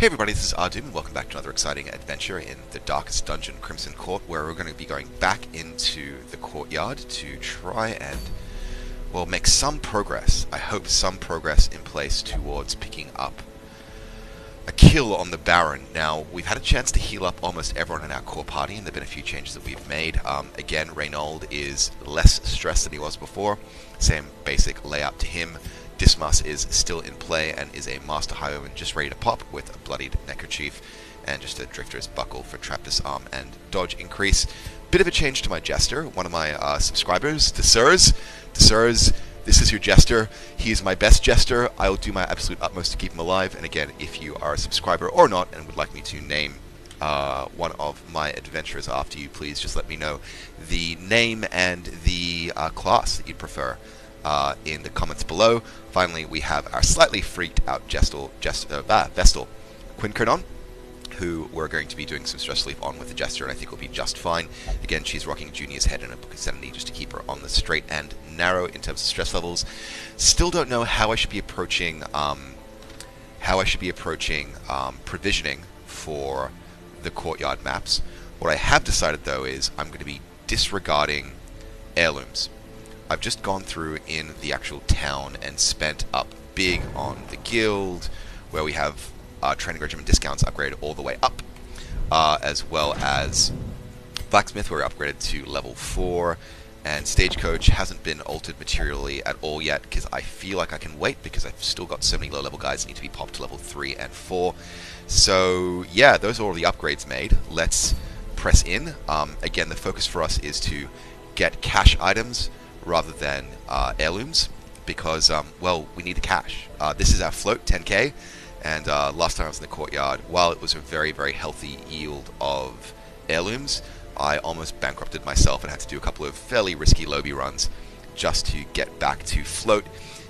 Hey everybody, this is Ahdoom, and welcome back to another exciting adventure in the Darkest Dungeon, Crimson Court, where we're going to be going back into the Courtyard to try and, well, make some progress, I hope some progress in place towards picking up a kill on the Baron. Now, we've had a chance to heal up almost everyone in our core party, and there have been a few changes that we've made. Again, Reynold is less stressed than he was before, same basic layout to him. Dismas is still in play and is a Master Highwayman just ready to pop with a bloodied neckerchief and just a Drifter's Buckle for trap disarm and dodge increase. Bit of a change to my Jester. One of my subscribers, disastrously, this is your Jester. He is my best Jester. I will do my absolute utmost to keep him alive. And again, if you are a subscriber or not and would like me to name one of my adventurers after you, please just let me know the name and the class that you'd prefer in the comments below. Finally, we have our slightly freaked out Vestal Quinkernon, who we're going to be doing some stress relief on with the Jester, and I think will be just fine. Again, she's rocking Junior's head in a Book of Sanity just to keep her on the straight and narrow in terms of stress levels. Still don't know how I should be approaching provisioning for the Courtyard maps. What I have decided though is I'm going to be disregarding heirlooms. I've just gone through in the actual town and spent up big on the guild, where we have training regiment discounts upgraded all the way up, as well as blacksmith, where we're upgraded to level 4, and stagecoach hasn't been altered materially at all yet, because I feel like I can wait, because I've still got so many low-level guys that need to be popped to level 3 and 4. So yeah, those are all the upgrades made. Let's press in. Again, the focus for us is to get cash items rather than heirlooms, because, well, we need the cash. This is our float, 10k, and last time I was in the Courtyard, while it was a very, very healthy yield of heirlooms, I almost bankrupted myself and had to do a couple of fairly risky lobby runs just to get back to float.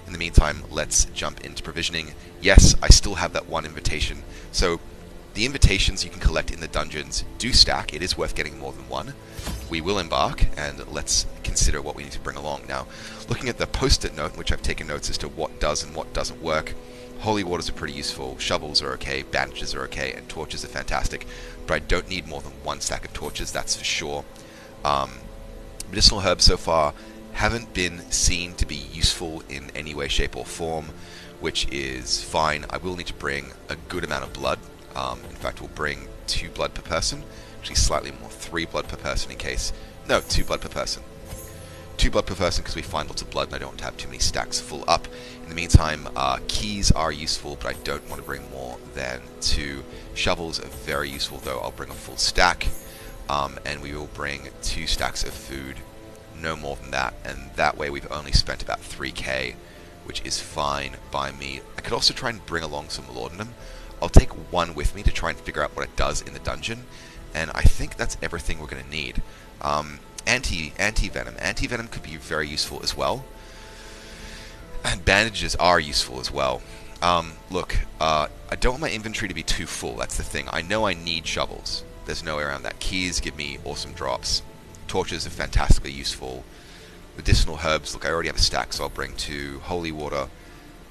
In the meantime, let's jump into provisioning. Yes, I still have that one invitation, so the invitations you can collect in the dungeons do stack. It is worth getting more than one. We will embark, and let's consider what we need to bring along. Now, looking at the post-it note, in which I've taken notes as to what does and what doesn't work, holy waters are pretty useful, shovels are okay, bandages are okay, and torches are fantastic, but I don't need more than one stack of torches, that's for sure. Medicinal herbs so far haven't been seen to be useful in any way, shape, or form, which is fine. I will need to bring a good amount of blood. In fact, we'll bring 2 blood per person. Actually, slightly more, 3 blood per person in case. No, 2 blood per person. 2 blood per person because we find lots of blood and I don't want to have too many stacks full up. In the meantime, keys are useful, but I don't want to bring more than 2. Shovels are very useful, though. I'll bring a full stack. And we will bring 2 stacks of food, no more than that. And that way we've only spent about 3k, which is fine by me. I could also try and bring along some laudanum. I'll take 1 with me to try and figure out what it does in the dungeon, and I think that's everything we're going to need. Anti-venom. Anti-venom could be very useful as well, and bandages are useful as well. Look, I don't want my inventory to be too full, that's the thing. I know I need shovels. There's no way around that. Keys give me awesome drops. Torches are fantastically useful. Medicinal herbs, look, I already have a stack, so I'll bring 2. Holy water,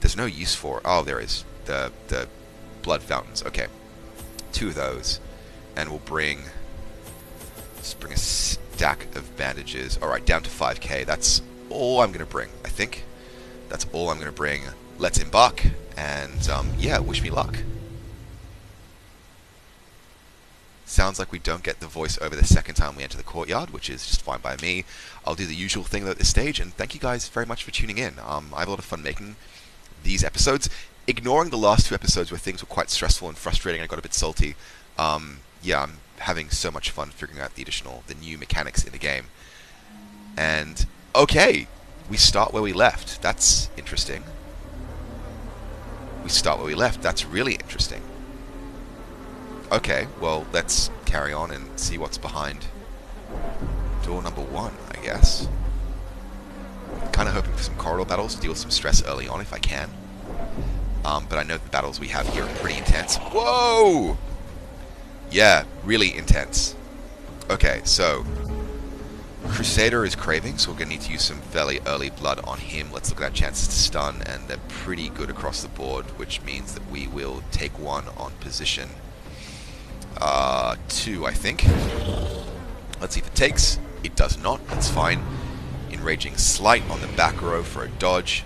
there's no use for it. Oh, there is. The blood fountains. Okay, 2 of those, and we'll bring a stack of bandages. Alright, down to 5k. That's all I'm going to bring, I think. That's all I'm going to bring. Let's embark, and yeah, wish me luck. Sounds like we don't get the voice over the second time we enter the Courtyard, which is just fine by me. I'll do the usual thing though at this stage, and thank you guys very much for tuning in. I have a lot of fun making these episodes. Ignoring the last 2 episodes where things were quite stressful and frustrating, I got a bit salty. Yeah, I'm having so much fun figuring out the new mechanics in the game. And, okay, we start where we left. That's interesting. We start where we left. That's really interesting. Okay, well, let's carry on and see what's behind door number 1, I guess. Kind of hoping for some corridor battles to deal with some stress early on if I can. But I know the battles we have here are pretty intense. Whoa! Yeah, really intense. Okay, so Crusader is craving, so we're going to need to use some fairly early blood on him. Let's look at our chances to stun, and they're pretty good across the board, which means that we will take one on position 2, I think. Let's see if it takes. It does not. That's fine. Enraging Slight on the back row for a dodge.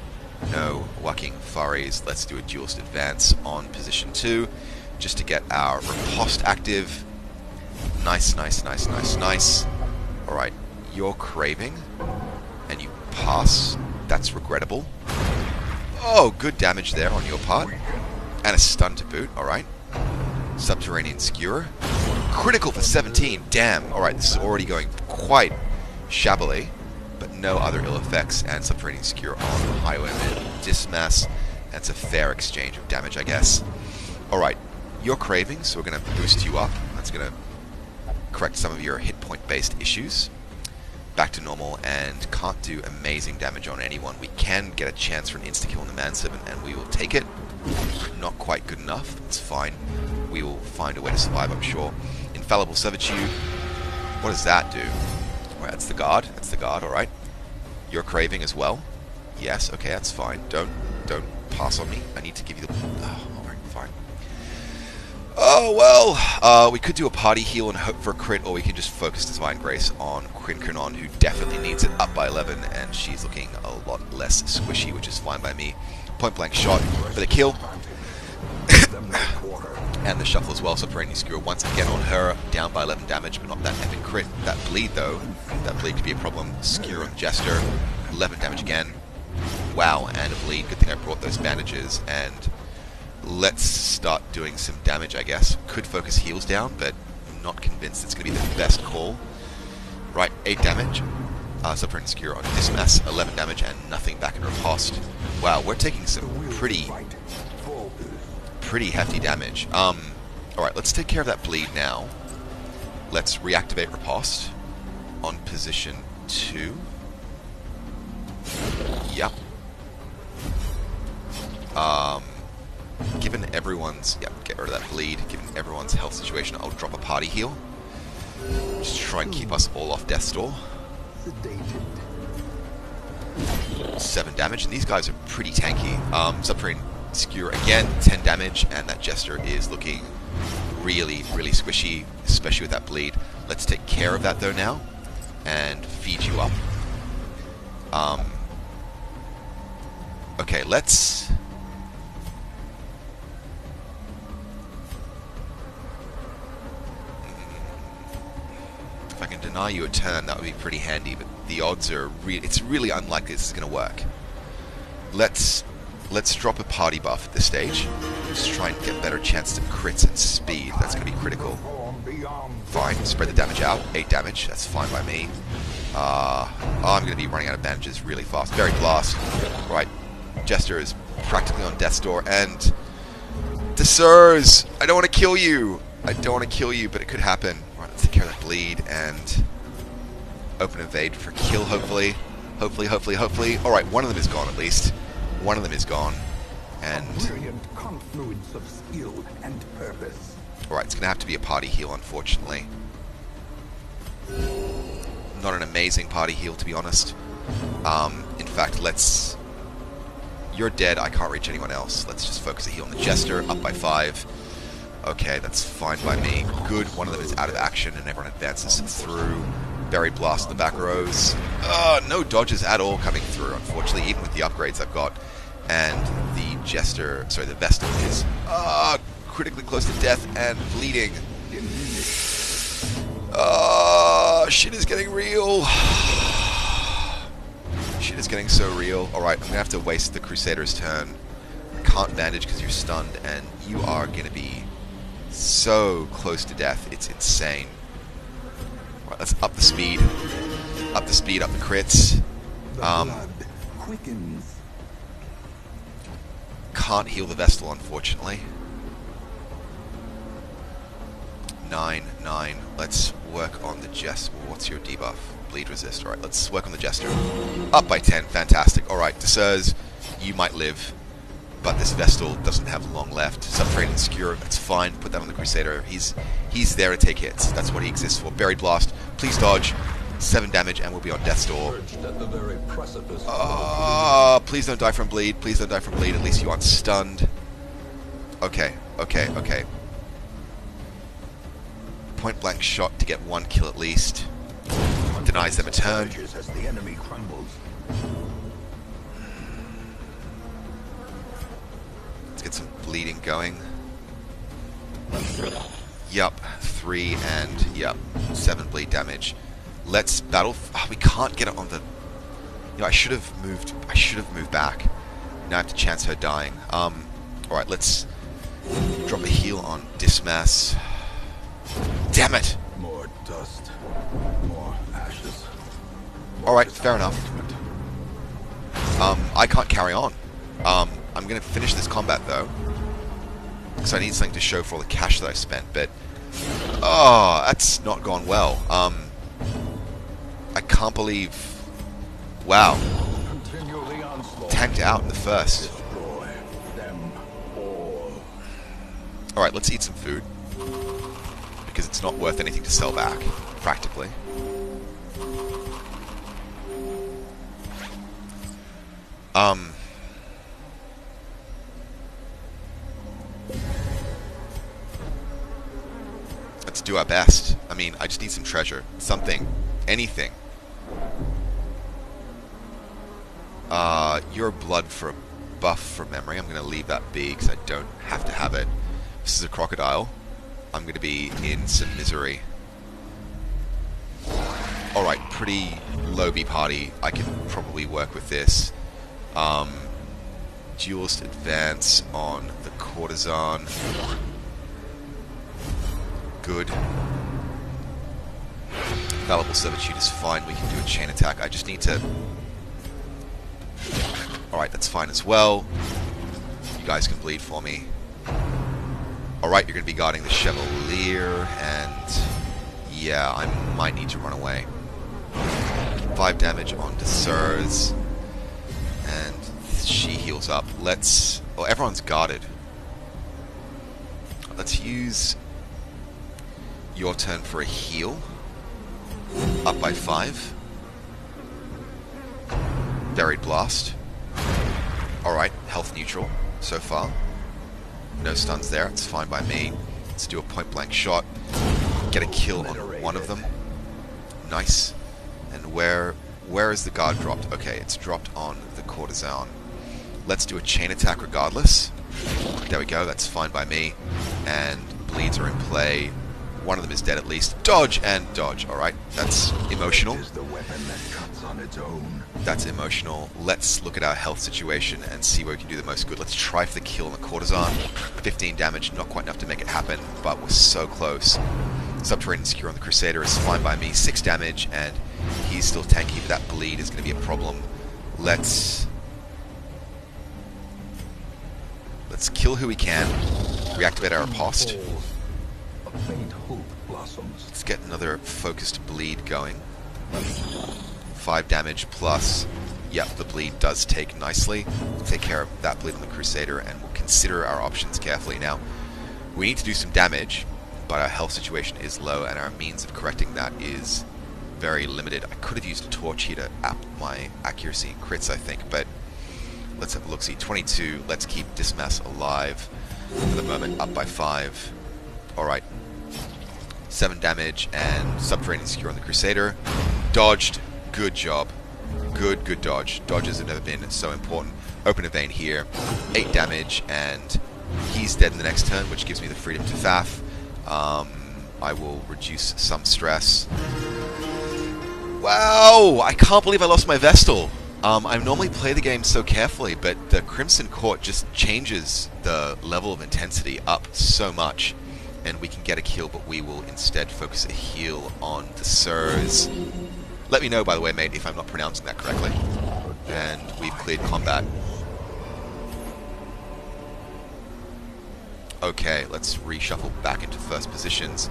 No whacking furries. Let's do a duelist advance on position 2, just to get our riposte active. Nice, nice, nice, nice, nice. Alright, you're craving, and you pass. That's regrettable. Oh, good damage there on your part. And a stun to boot, alright. Subterranean Skewer. Critical for 17, damn. Alright, this is already going quite shabbily, but no other ill effects, and Subterranean Skewer on Highwayman. Dismass. That's a fair exchange of damage, I guess. Alright, you're craving, so we're going to boost you up. That's going to correct some of your hit point based issues. Back to normal, and can't do amazing damage on anyone. We can get a chance for an insta-kill on the Manservant, and we will take it. Not quite good enough. It's fine. We will find a way to survive, I'm sure. Infallible Servitude. What does that do? Alright, that's the guard. That's the guard, alright. You're craving as well. Yes, okay, that's fine. Don't pass on me. I need to give you the... Oh, alright, fine. Oh, well, we could do a party heal and hope for a crit, or we can just focus Divine Grace on Quincrinon, who definitely needs it, up by 11, and she's looking a lot less squishy, which is fine by me. Point blank shot for the kill. And the shuffle as well. Subterranean Skewer once again on her, down by 11 damage, but not that epic crit. That bleed, though, that bleed could be a problem. Skewer on Jester, 11 damage again. Wow, and a bleed. Good thing I brought those bandages, and let's start doing some damage, I guess. Could focus heals down, but I'm not convinced it's going to be the best call. Right, 8 damage. Subterranean Skewer on Dismass, 11 damage, and nothing back in riposte. Wow, we're taking some pretty hefty damage. Alright, let's take care of that bleed now. Let's reactivate riposte on position 2. Yep. Given everyone's... Yep, get rid of that bleed. Given everyone's health situation, I'll drop a party heal. Just try and keep us all off death's door. 7 damage, and these guys are pretty tanky. Subterranean Skewer again, 10 damage, and that Jester is looking really, really squishy, especially with that bleed. Let's take care of that, though, now, and feed you up. Okay, let's... If I can deny you a turn, that would be pretty handy, but the odds are it's really unlikely this is going to work. Let's drop a party buff at this stage. Just try and get better chance to crits and speed. That's going to be critical. Fine, spread the damage out. 8 damage, that's fine by me. I'm going to be running out of bandages really fast. Very Blast. Right, Jester is practically on death's door, and... Dessers! I don't want to kill you! I don't want to kill you, but it could happen. Right, let's take care of that bleed, and... Open evade for kill, hopefully. Hopefully, hopefully, hopefully. Alright, one of them is gone at least. One of them is gone. And... confluence of skill and purpose. Alright, it's going to have to be a party heal, unfortunately. Not an amazing party heal, to be honest. In fact, let's... You're dead, I can't reach anyone else. Let's just focus a heal on the Jester, up by 5. Okay, that's fine by me. Good, one of them is out of action, and everyone advances through. Buried Blast in the back rows. No dodges at all coming through, unfortunately, even with the upgrades I've got. And the Jester, sorry, the Vestal is critically close to death and bleeding. Shit is getting real. Shit is getting so real. Alright, I'm going to have to waste the Crusader's turn. Can't bandage because you're stunned, and you are going to be so close to death. It's insane. Alright, let's up the speed. Up the speed, up the crits. Can't heal the Vestal, unfortunately. 9. Let's work on the Jester. What's your debuff? Bleed resist. Alright, let's work on the Jester. Up by 10. Fantastic. Alright, Dessers, you might live, but this Vestal doesn't have long left. Subterranean Skewer, that's fine. Put that on the Crusader. He's there to take hits. That's what he exists for. Buried Blast. Please dodge. 7 damage, and we'll be on death's door. Perched at the very precipice. Please don't die from bleed. Please don't die from bleed. At least you aren't stunned. Okay, okay, okay. Point blank shot to get 1 kill at least. Denies them a turn. As the enemy crumbles. Let's get some bleeding going. Yup, 3 and yup, 7 bleed damage. Let's battle. We can't get it on the. You know, I should have moved back. Now I have to chance her dying. All right, let's drop a heal on Dismass. Damn it! More dust. More ashes. All right, fair enough. I can't carry on. I'm gonna finish this combat though, because I need something to show for all the cash that I spent. But that's not gone well. I can't believe. Wow. Tanked out in the first. Alright, let's eat some food. Because it's not worth anything to sell back, practically. Let's do our best. I mean, I just need some treasure. Something. Anything. Your blood for a buff for memory. I'm going to leave that be because I don't have to have it. This is a crocodile. I'm going to be in some misery. Alright, pretty low B party. I can probably work with this. Duelist advance on the courtesan. Good. Fallible servitude is fine. We can do a chain attack. I just need to... Alright, that's fine as well. You guys can bleed for me. Alright, you're going to be guarding the Chevalier, and... yeah, I might need to run away. 5 damage on Desurs. And she heals up. Let's... well, everyone's guarded. Let's use your turn for a heal. Up by 5. Buried Blast. Alright, health neutral so far. No stuns there, it's fine by me. Let's do a point blank shot. Get a kill on one of them. Nice. And where is the guard dropped? Okay, it's dropped on the courtesan. Let's do a chain attack regardless. There we go, that's fine by me. And bleeds are in play. One of them is dead at least. Dodge and dodge. Alright, that's emotional. That's emotional. Let's look at our health situation and see where we can do the most good. Let's try for the kill on the courtesan. 15 damage, not quite enough to make it happen, but we're so close. Subterranean Secure on the Crusader is fine by me. 6 damage, and he's still tanky, but that bleed is going to be a problem. Let's kill who we can. Reactivate our apost. Let's get another focused bleed going. 5 damage plus... yep, the bleed does take nicely. We'll take care of that bleed on the Crusader, and we'll consider our options carefully. Now, we need to do some damage, but our health situation is low, and our means of correcting that is very limited. I could have used a torch here to up my accuracy and crits, I think, but let's have a look-see. 22, let's keep Dismass alive for the moment, up by 5. Alright. 7 damage, and Subterranean Secure on the Crusader. Dodged. Good job. Good dodge. Dodges have never been so important. Open a vein here. 8 damage, and he's dead in the next turn, which gives me the freedom to faff. I will reduce some stress. Wow! I can't believe I lost my Vestal. I normally play the game so carefully, but the Crimson Court just changes the level of intensity up so much. And we can get a kill, but we will instead focus a heal on the Sirs. Let me know, by the way, mate, if I'm not pronouncing that correctly. And we've cleared combat. Okay, let's reshuffle back into first positions.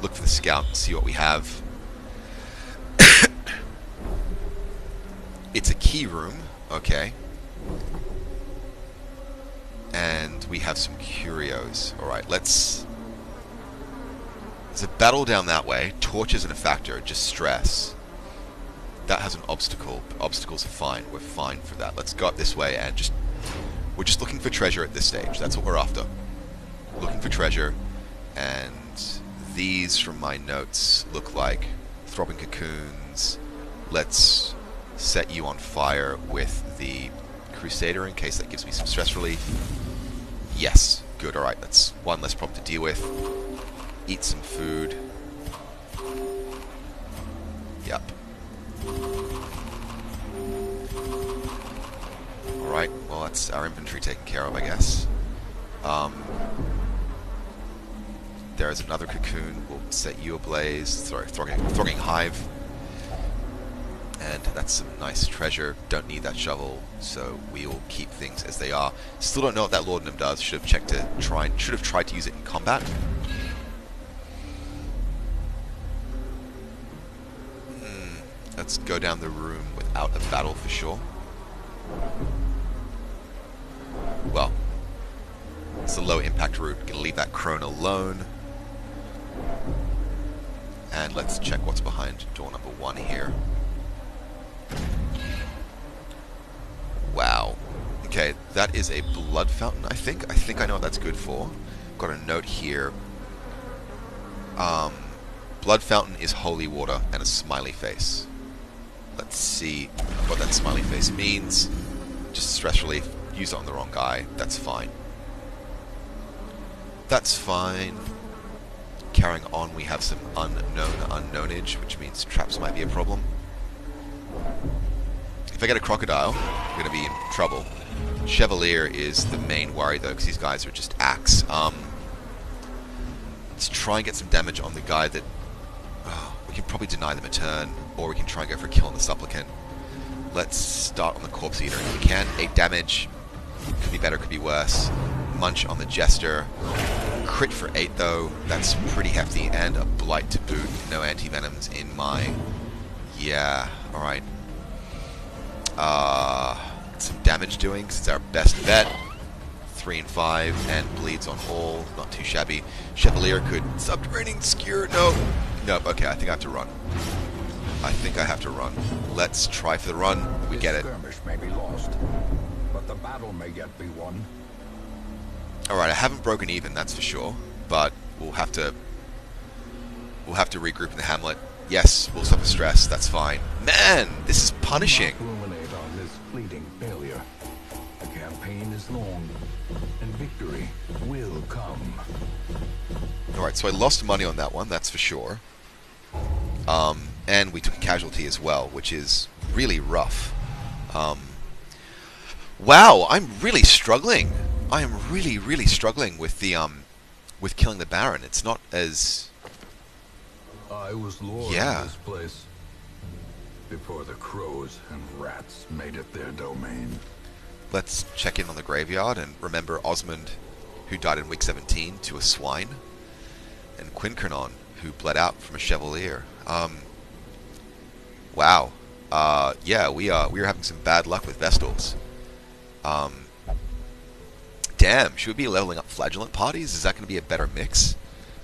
Look for the scout, see what we have. It's a key room, okay. And we have some curios. Alright, let's... there's a battle down that way. Torch isn't a factor, just stress. That has an obstacle, but obstacles are fine. We're fine for that. Let's go up this way and we're just looking for treasure at this stage. That's what we're after. Looking for treasure, and these, from my notes, look like throbbing cocoons. Let's set you on fire with the Crusader in case that gives me some stress relief. Yes, good, alright, that's one less problem to deal with. Eat some food. Yep. Alright, well that's our inventory taken care of, I guess. There is another cocoon. We'll set you ablaze. Sorry, thronging hive. And that's some nice treasure. Don't need that shovel, so we will keep things as they are. Still don't know what that laudanum does. Should have tried to use it in combat. Let's go down the room without a battle for sure. Well, it's a low impact route. Gonna leave that crone alone. And let's check what's behind door number 1 here. Wow. Okay, that is a blood fountain, I think. I think I know what that's good for. Got a note here. Blood fountain is holy water and a smiley face. Let's see what that smiley face means. Just stress relief. Use it on the wrong guy. That's fine. That's fine. Carrying on, we have some unknownage, which means traps might be a problem. If I get a crocodile, I'm going to be in trouble. Chevalier is the main worry, though, because these guys are just axe. Let's try and get some damage on the guy that... we can probably deny them a turn, or we can try and go for a kill on the supplicant. Let's start on the corpse eater if we can. 8 damage. Could be better, could be worse. Munch on the jester. Crit for 8 though. That's pretty hefty, and a blight to boot. No anti-venoms in my... Yeah, alright. Some damage doing, because it's our best bet. 3 and 5, and bleeds on all. Not too shabby. Chevalier could... Subterranean skewer. No. Nope, okay, I think I have to run. I think I have to run. Let's try for the run. We get it. The skirmish may be lost, but the battle may yet be won. Alright, I haven't broken even, that's for sure. But we'll have to regroup in the hamlet. Yes, we'll suffer stress, that's fine. Man, this is punishing. Do not ruminate on this fleeting failure. The campaign is long, and victory will come. Alright, so I lost money on that one, that's for sure. And we took a casualty as well, which is really rough. Wow, I'm really struggling. I am really, really struggling with the with killing the Baron. It's not as... I was lord of this place before the crows and rats made it their domain. Let's check in on the graveyard and remember Osmond, who died in week 17, to a swine, and Quinkernon, who bled out from a Chevalier. Wow. Yeah, we are having some bad luck with Vestals. Damn, should we be leveling up Flagellant parties? Is that going to be a better mix?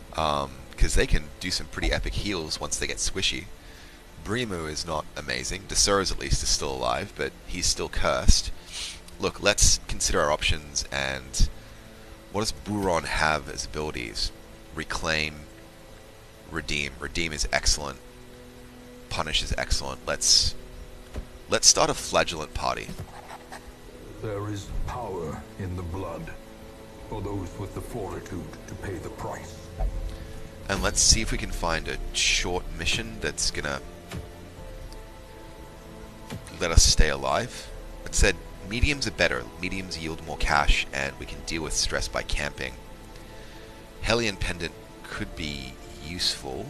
Because they can do some pretty epic heals once they get squishy. Brimu is not amazing. Desurs, at least, is still alive, but he's still cursed. Look, let's consider our options, and what does Buron have as abilities? Reclaim, Redeem. Redeem is excellent. Punish is excellent. Let's start a Flagellant party. There is power in the blood for those with the fortitude to pay the price. And let's see if we can find a short mission that's gonna let us stay alive. It said mediums are better. Mediums yield more cash, and we can deal with stress by camping. Hellion Pendant could be useful.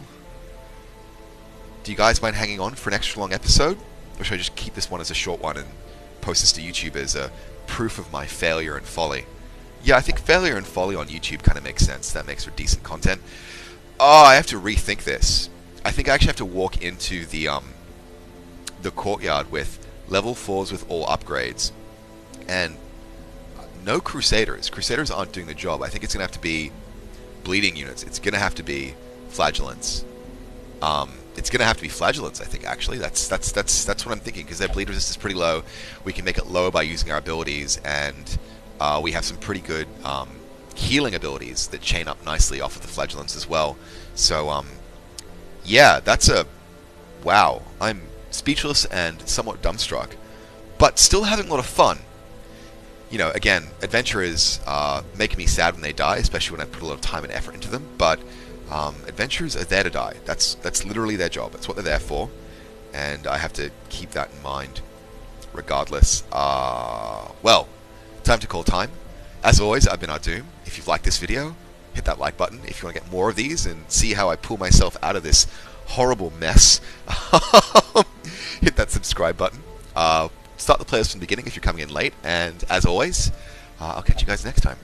Do you guys mind hanging on for an extra long episode? Or should I just keep this one as a short one and post this to YouTube as a proof of my failure and folly? Yeah, I think failure and folly on YouTube kind of makes sense. That makes for decent content. Oh, I have to rethink this. I think I actually have to walk into the courtyard with level 4s with all upgrades. And no Crusaders. Crusaders aren't doing the job. I think it's going to have to be bleeding units. It's going to have to be Flagellants. it's going to have to be flagellants, I think, actually. That's what I'm thinking, because their bleed resist is pretty low. We can make it lower by using our abilities, and we have some pretty good healing abilities that chain up nicely off of the flagellants as well. So, yeah, that's a... Wow. I'm speechless and somewhat dumbstruck, but still having a lot of fun. You know, again, adventurers make me sad when they die, especially when I put a lot of time and effort into them, but adventurers are there to die. That's literally their job. That's what they're there for, and I have to keep that in mind regardless. Well, time to call time. As always, I've been Ahdoom. If you've liked this video, hit that like button. If you want to get more of these and see how I pull myself out of this horrible mess, hit that subscribe button. Start the playlist from the beginning if you're coming in late, and as always, I'll catch you guys next time.